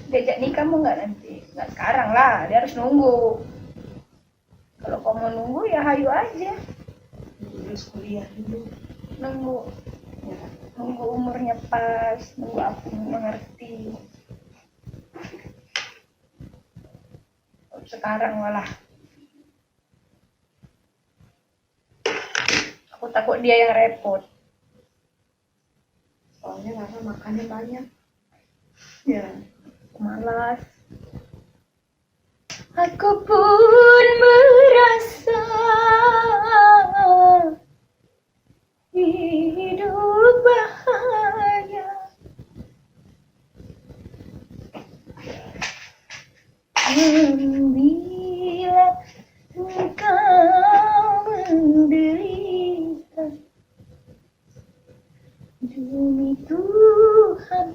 Diajak nikah mau nggak nanti? Nggak sekarang lah, dia harus nunggu. Kalau kau mau nunggu ya hayu aja. Terus kuliah dulu. Nunggu Ya. nunggu umurnya pas, nunggu aku mengerti. Sekarang malah aku takut dia yang repot. Soalnya Rara makannya banyak. Ya. Malas. Aku pun merasa hidup bahagia bila engkau menderita. Demi Tuhan,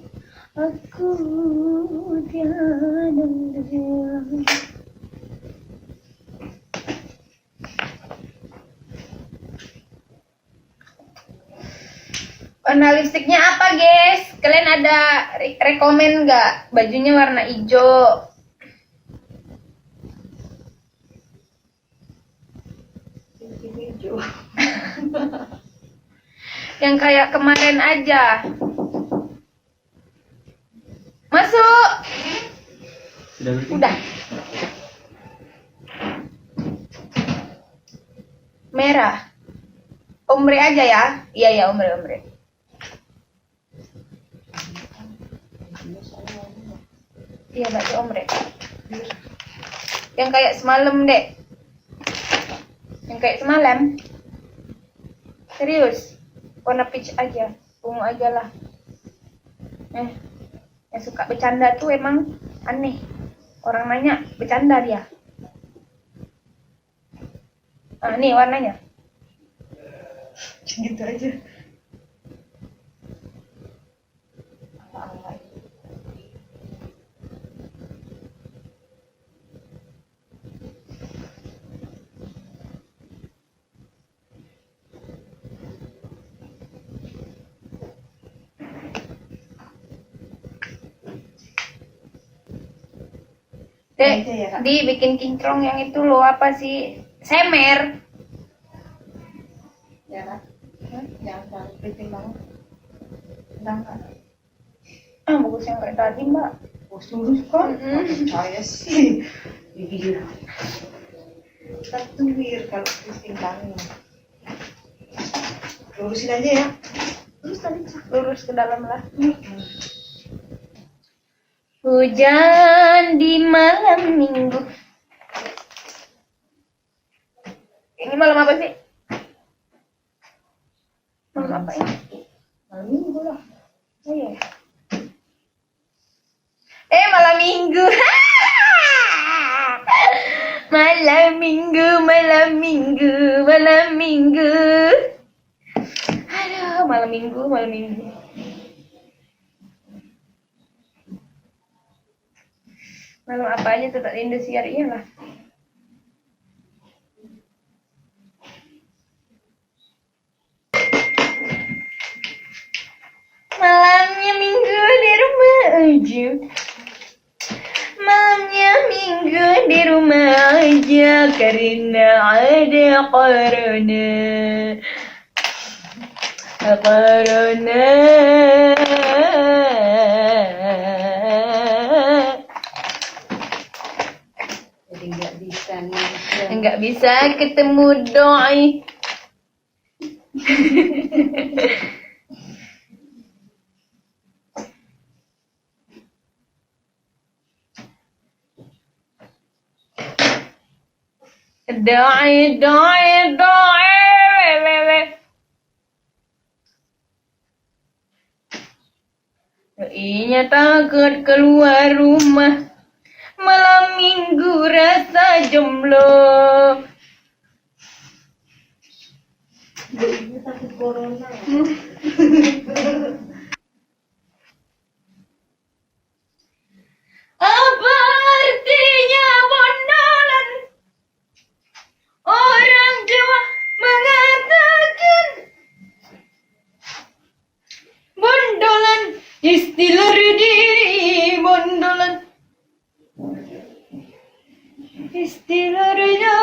aku tiada rela. Warna lipstiknya apa, guys? Kalian ada rekomen nggak? Bajunya warna hijau. Hijau. Yang kayak kemarin aja. Masuk. Udah. Merah. Ombre aja ya. Iya ya, ombre. Iya, berarti ombre. Yang kayak semalam, Dek. Yang kayak semalam. Serius. Warna peach aja. Ungu aja lah. Yang suka bercanda tuh emang aneh. Orang nanya, bercanda dia. Nah, nih warnanya. Gitu aja. Ala-ala. Dek, Aja ya, Kak? dibikin kinclong yang itu loh, apa sih? Semer. Ya Kak. Jangan terlalu keriting banget. Enggak Kak. Bagus yang kayak tadi, Mbak. Lurus kan? Mm-mm. Nggak percaya sih. Bibir. Kita tuwir kalau keriting banget. Lurusin aja ya. Terus tadi lurus ke dalam lah. Hujan di malam minggu. Ini malam apa sih? Malam apa ini? Malam minggu lah. Oh iya. Malam minggu. Malam minggu, malam minggu, malam minggu. Aduh, malam minggu, malam minggu. Malam apa aja tetap Indosiar, iyalah. Malamnya minggu di rumah aja. Malamnya minggu di rumah aja karena ada corona. Corona. Jadi nggak bisa nih. Nggak bisa ketemu doi. Doi. Doinya takut keluar rumah. Malam minggu rasa jomblo. Ini takut corona. Apa artinya bondolan? Orang Jawa mengatakan bondolan istilah diri bondolan. Istilahnya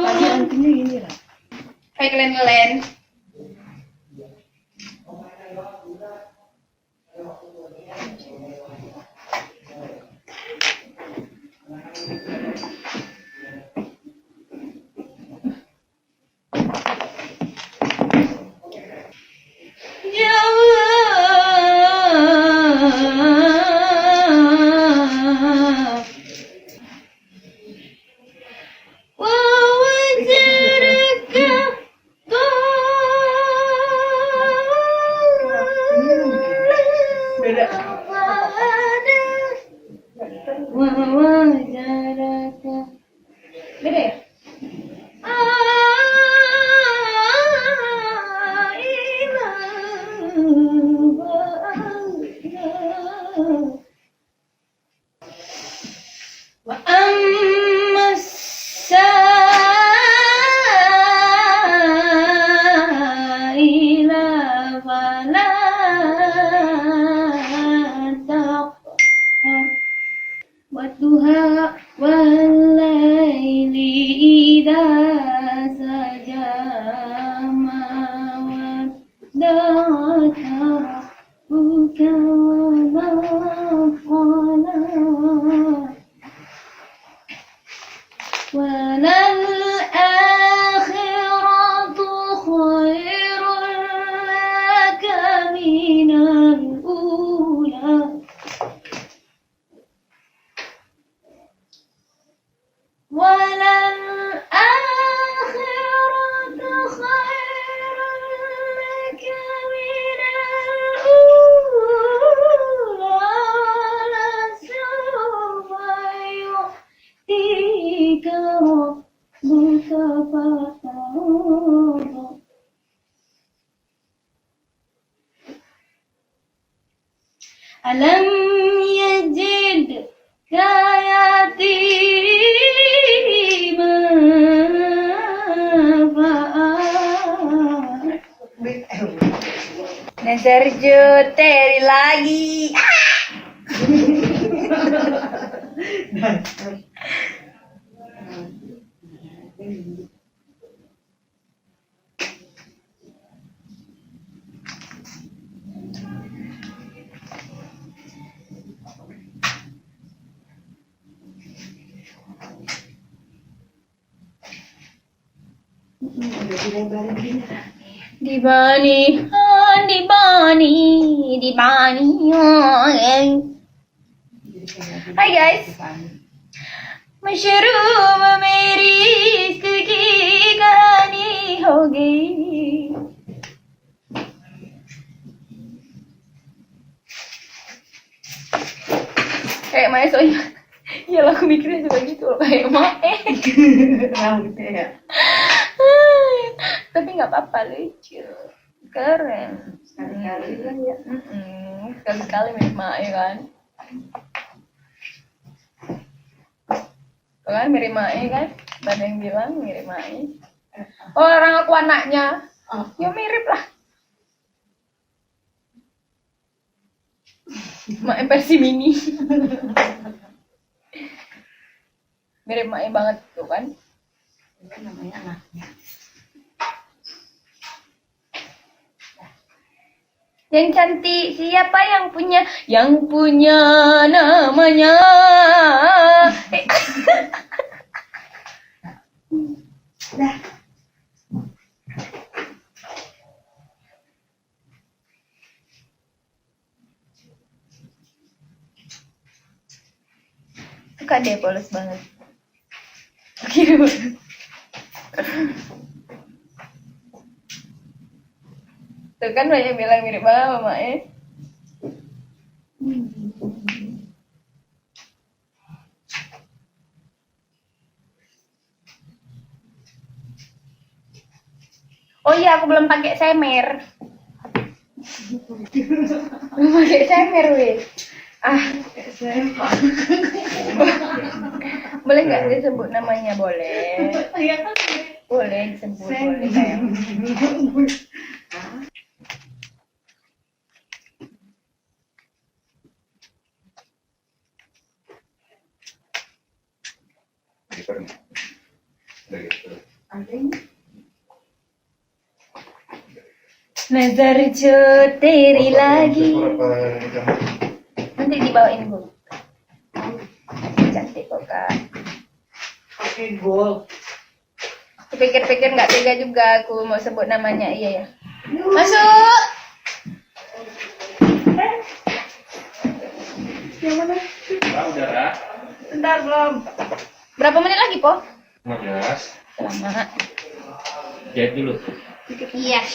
Tadi antinya gini lah. Kayak ngelen-ngelen. jawab wajaraka Beda. wajaraka Beda ya? وأما السائل فلا تقهر والضحى والليل إذا سجى ما ودعك ربك وما قلى وللآخرة خير لك من الأولى وللآخرة خير لك من الأولى ولسوف يعطيك ربك فترضى ألم يجدك يتيما فآوى Dan Sergio Terry lagi. di bani Hai guys. Mushroom मेरी इश्क की कहानी होगी Kayak Mae soalnya. Iya lah, aku mikirnya juga gitu loh, kayak Mae. Rambutnya ya. Tapi nggak apa-apa, lucu, keren. Sekali-kali lah ya. Sekali-kali mirip Mae kan. Tuh kan mirip Mae kan. Ada yang bilang mirip Mae. Oh, orang aku anaknya. Ya mirip lah. Mae versi mini. Mirip Mae banget tuh kan. Itu namanya anaknya. Yang cantik siapa yang punya? Yang punya namanya. Dah. Suka deh polos banget. Gitu. Tuh kan banyak bilang mirip banget sama Mae. Oh iya, aku belum pakai semer. Belum pakai semer, weh. Boleh nggak disebut namanya? Boleh. Ya kan Boleh disebut, boleh sayang. Ada ini. Nazar jo teri lagi. Nanti dibawain Bu. Cantik kok Kak. Pakai gold. Aku pikir-pikir nggak tega juga aku mau sebut namanya. Iya ya. Masuk. Yang mana? Udara. Bentar belum. Berapa menit lagi Po? 15. Lama. Jahit dulu. Iya.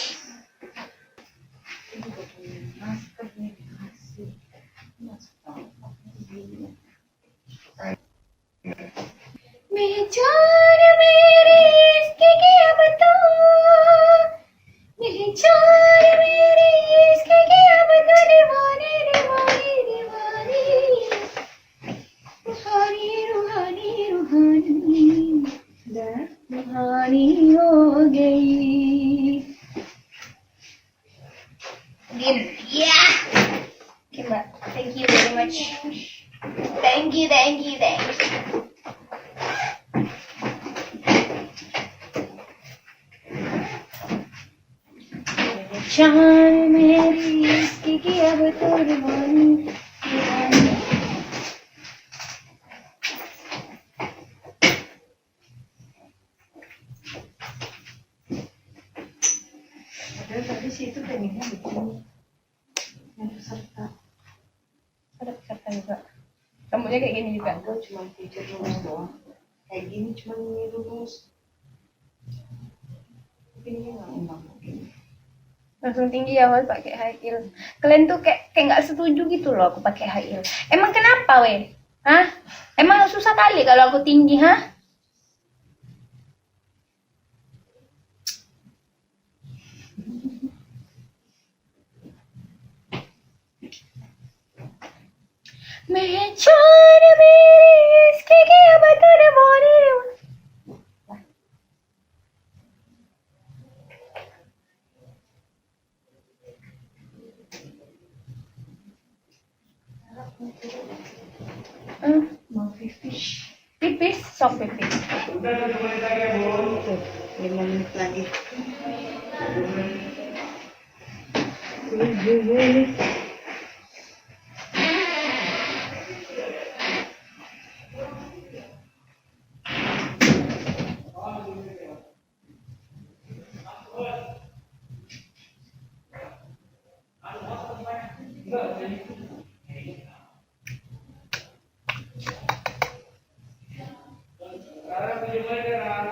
बेचार मेरे इसके क्या बताऊं बेचार मेरे इसके क्या बताऊं दीवाने दीवाने दीवाने रूहानी रूहानी रूहानी रूहानी हो गई yeah okay Mbak thank you very much thank you चार मेरी इसकी की अब तो दीवानी दीवानी Padahal tadi sih itu pengennya begini. Yang peserta. ada peserta juga rambutnya kayak gini juga Gue cuma pijat lurus doang. Kayak gini cuma ini lurus. Tapi ini nggak undang mungkin. langsung tinggi ya Wal pakai high heel kalian tuh kayak nggak setuju gitu loh aku pakai high heel emang kenapa weh hah emang susah kali kalau aku tinggi hah मैं चार मेरी इसके क्या बता दीवानी Mau pipis. pipis sok pipis 5 menit lagi.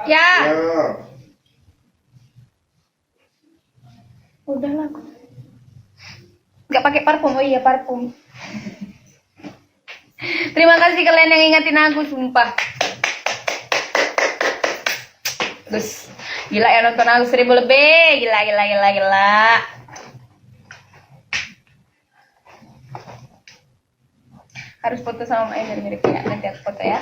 ya udahlah aku nggak pakai parfum oh iya parfum terima kasih kalian yang ingatin aku sumpah terus gila ya nonton aku 1000 lebih gila harus foto sama Mbak Ainur miripnya nanti aku foto ya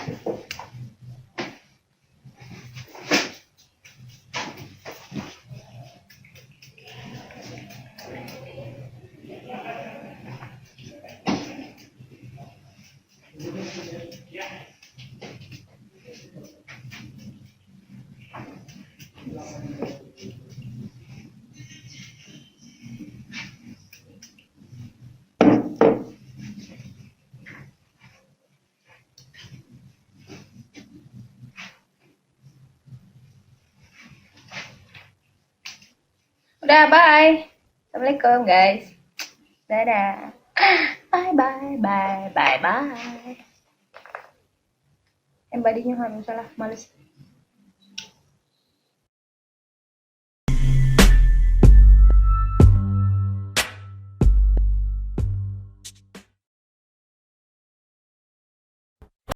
udah bye assalamualaikum guys dadah bye bye badinya nggak salah males